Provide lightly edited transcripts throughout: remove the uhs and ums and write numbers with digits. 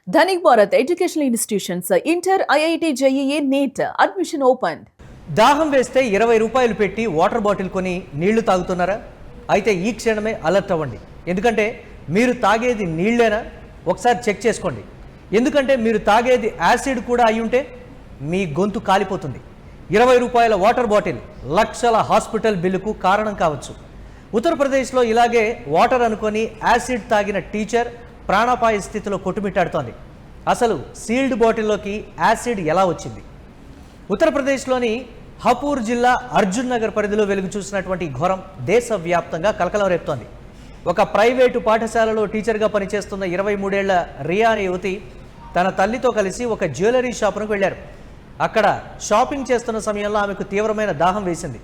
Dhanik Bharat Educational Institutions, Inter, IIT, JEE, NEET, admission opened. దాహం వేస్తే 20 రూపాయలు పెట్టి వాటర్ బాటిల్ కొని నీళ్లు తాగుతున్నారా? అయితే ఈ క్షణమే అలర్ట్ అవ్వండి. ఎందుకంటే మీరు తాగేది నీళ్లేనా? ఒకసారి చెక్ చేసుకోండి. ఎందుకంటే మీరు తాగేది యాసిడ్ కూడా అయి ఉంటే మీ గొంతు కాలిపోతుంది. 20 రూపాయల వాటర్ బాటిల్ లక్షల హాస్పిటల్ బిల్లుకు కారణం కావచ్చు. ఉత్తరప్రదేశ్లో ఇలాగే వాటర్ అనుకొని యాసిడ్ తాగిన టీచర్ ప్రాణాపాయ స్థితిలో కొట్టుమిట్టాడుతోంది. అసలు సీల్డ్ బాటిల్లోకి యాసిడ్ ఎలా వచ్చింది? ఉత్తరప్రదేశ్లోని హపూర్ జిల్లా అర్జున్ నగర్ పరిధిలో వెలుగు చూసినటువంటి ఘోరం దేశవ్యాప్తంగా కలకలం రేపుతోంది. ఒక ప్రైవేటు పాఠశాలలో టీచర్గా పనిచేస్తున్న 23 ఏళ్ల రియా అనే యువతి తన తల్లితో కలిసి ఒక జ్యువెలరీ షాపుకు వెళ్లారు. అక్కడ షాపింగ్ చేస్తున్న సమయంలో ఆమెకు తీవ్రమైన దాహం వేసింది.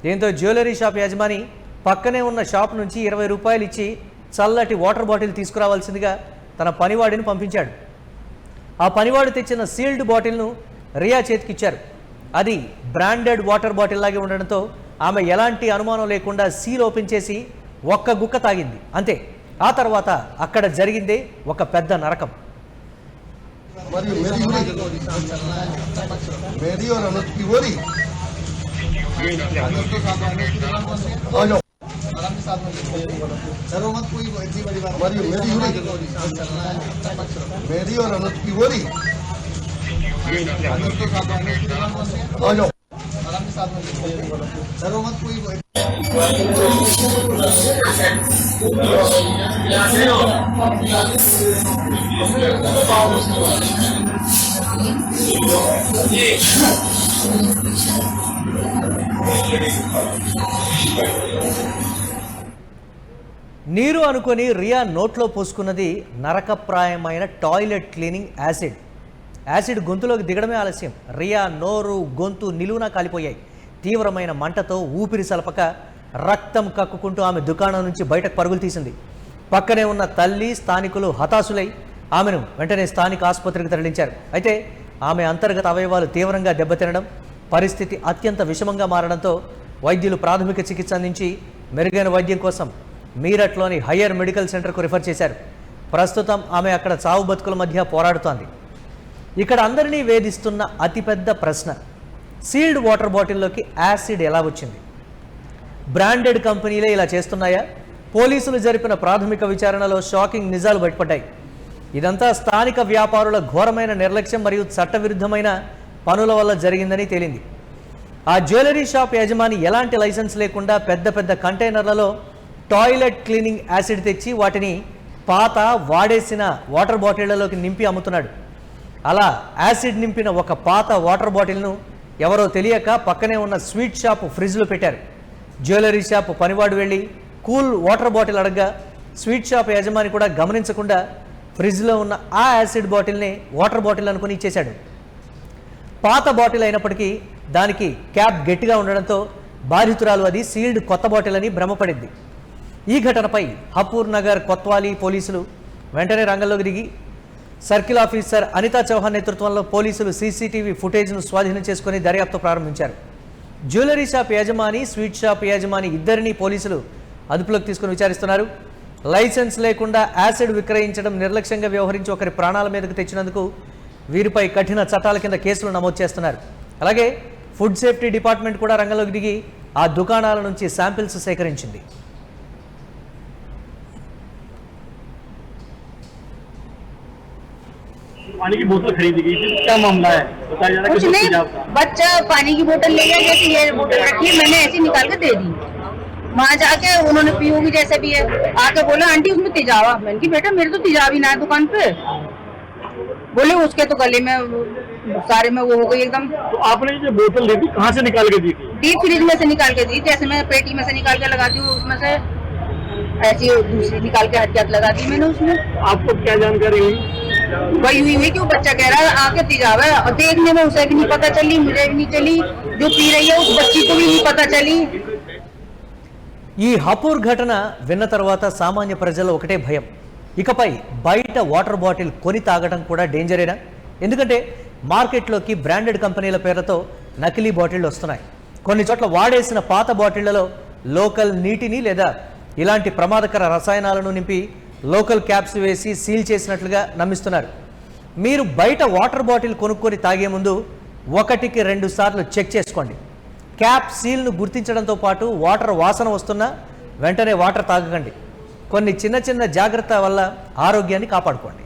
దీంతో జ్యువెలరీ షాప్ యజమాని పక్కనే ఉన్న షాప్ నుంచి 20 రూపాయలు ఇచ్చి చల్లటి వాటర్ బాటిల్ తీసుకురావాల్సిందిగా తన పనివాడిని పంపించాడు. ఆ పనివాడు తెచ్చిన సీల్డ్ బాటిల్ను రియా చేతికిచ్చారు. అది బ్రాండెడ్ వాటర్ బాటిల్ లాగే ఉండడంతో ఆమె ఎలాంటి అనుమానం లేకుండా సీల్ ఓపెన్ చేసి ఒక్క గుక్క తాగింది. అంతే. ఆ తర్వాత అక్కడ జరిగిందే ఒక పెద్ద నరకం. मेरी और अनुज की बोली चलो मत कोई నీరు అనుకొని రియా నోట్లో పోసుకున్నది నరకప్రాయమైన టాయిలెట్ క్లీనింగ్ యాసిడ్. యాసిడ్ గొంతులోకి దిగడమే ఆలస్యం. రియా నోరు, గొంతు నిలువునా కాలిపోయాయి. తీవ్రమైన మంటతో ఊపిరి సలపక రక్తం కక్కుకుంటూ ఆమె దుకాణం నుంచి బయటకు పరుగులు తీసింది. పక్కనే ఉన్న తల్లి, స్థానికులు హతాశులై ఆమెను వెంటనే స్థానిక ఆసుపత్రికి తరలించారు. అయితే ఆమె అంతర్గత అవయవాలు తీవ్రంగా దెబ్బతినడం, పరిస్థితి అత్యంత విషమంగా మారడంతో వైద్యులు ప్రాథమిక చికిత్స అందించి మెరుగైన వైద్యం కోసం మీరట్లోని హయ్యర్ మెడికల్ సెంటర్కు రిఫర్ చేశారు. ప్రస్తుతం ఆమె అక్కడ చావు బతుకుల మధ్య పోరాడుతోంది. ఇక్కడ అందరినీ వేధిస్తున్న అతిపెద్ద ప్రశ్న, సీల్డ్ వాటర్ బాటిల్లోకి యాసిడ్ ఎలా వచ్చింది? బ్రాండెడ్ కంపెనీలే ఇలా చేస్తున్నాయా? పోలీసులు జరిపిన ప్రాథమిక విచారణలో షాకింగ్ నిజాలు బయటపడ్డాయి. ఇదంతా స్థానిక వ్యాపారుల ఘోరమైన నిర్లక్ష్యం మరియు చట్టవిరుద్ధమైన పనుల వల్ల జరిగిందని తేలింది. ఆ జ్యువెలరీ షాప్ యజమాని ఎలాంటి లైసెన్స్ లేకుండా పెద్ద పెద్ద కంటైనర్లలో టాయిలెట్ క్లీనింగ్ యాసిడ్ తెచ్చి వాటిని పాత వాడేసిన వాటర్ బాటిళ్లలోకి నింపి అమ్ముతున్నాడు. అలా యాసిడ్ నింపిన ఒక పాత వాటర్ బాటిల్ను ఎవరో తెలియక పక్కనే ఉన్న స్వీట్ షాప్ ఫ్రిడ్జ్లో పెట్టారు. జ్యువెలరీ షాప్ పనివాడు వెళ్ళి కూల్ వాటర్ బాటిల్ అడగగా స్వీట్ షాప్ యజమాని కూడా గమనించకుండా ఫ్రిడ్జ్లో ఉన్న ఆ యాసిడ్ బాటిల్ని వాటర్ బాటిల్ అనుకుని ఇచ్చేశాడు. పాత బాటిల్ అయినప్పటికీ దానికి క్యాప్ గట్టిగా ఉండడంతో బాధితురాలు అది సీల్డ్ కొత్త బాటిల్ అని భ్రమపడింది. ఈ ఘటనపై హపూర్ నగర్ కొత్వాలీ పోలీసులు వెంటనే రంగంలోకి దిగి సర్కిల్ ఆఫీసర్ అనితా చౌహాన్ నేతృత్వంలో పోలీసులు సీసీటీవీ ఫుటేజ్ను స్వాధీనం చేసుకుని దర్యాప్తు ప్రారంభించారు. జ్యువెలరీ షాప్ యజమాని, స్వీట్ షాప్ యజమాని ఇద్దరినీ పోలీసులు అదుపులోకి తీసుకుని విచారిస్తున్నారు. లైసెన్స్ లేకుండా యాసిడ్ విక్రయించడం, నిర్లక్ష్యంగా వ్యవహరించి ఒకరి ప్రాణాల మీదకు తెచ్చినందుకు వీరిపై కఠిన చట్టాల కింద కేసులు నమోదు చేస్తున్నారు. అలాగే ఫుడ్ సేఫ్టీ డిపార్ట్మెంట్ కూడా రంగంలోకి దిగి ఆ దుకాణాల నుంచి శాంపిల్స్ సేకరించింది. पानी की बोतल खरीदी गई थी, क्या मामला है बताया जा रहा है? कुछ नहीं, बच्चा पानी की बोतल ले गया, जैसे ये बोतल रखी है मैंने ऐसे निकाल के दे दी। वहाँ जाके उन्होंने पी होगी जैसे भी है, आके बोला आंटी उसमें तेजाब। मैंने कहा बेटा मेरे तो तेजाब ही ना है दुकान पे। बोले उसके तो गले में सारे में वो हो गई एकदम। तो आपने जो बोतल ली थी कहाँ से निकाल के दी थी? डीप फ्रिज में से निकाल के दी, जैसे मैं पेटी में से निकाल के लगाती हूँ उसमें से ऐसी दूसरी निकाल के हथियार लगा दी मैंने उसमें। आपको क्या जानकारी हुई? वही हुई है कि वो बच्चा कह रहा है आके तेजाब है, और देखने में उसे भी नहीं पता चली, मुझे भी नहीं चली, जो पी रही है उस बच्ची को भी नहीं पता चली। ఈ హపూర్ ఘటన విన్న తర్వాత సామాన్య ప్రజల్లో ఒకటే భయం. ఇకపై బయట వాటర్ బాటిల్ కొని తాగడం కూడా డేంజరేనా? ఎందుకంటే మార్కెట్లోకి బ్రాండెడ్ కంపెనీల పేర్లతో నకిలీ బాటిళ్లు వస్తున్నాయి. కొన్ని చోట్ల వాడేసిన పాత బాటిళ్లలో లోకల్ నీటిని లేదా ఇలాంటి ప్రమాదకర రసాయనాలను నింపి లోకల్ క్యాప్స్ వేసి సీల్ చేసినట్లుగా నమ్మిస్తున్నారు. మీరు బయట వాటర్ బాటిల్ కొనుక్కొని తాగే ముందు 1కి 2 సార్లు చెక్ చేసుకోండి. క్యాప్ సీల్ను గుర్తించడంతో పాటు వాటర్ వాసన వస్తున్నా వెంటనే వాటర్ తాగకండి. కొన్ని చిన్న చిన్న జాగ్రత్త వల్ల ఆరోగ్యాన్ని కాపాడుకోండి.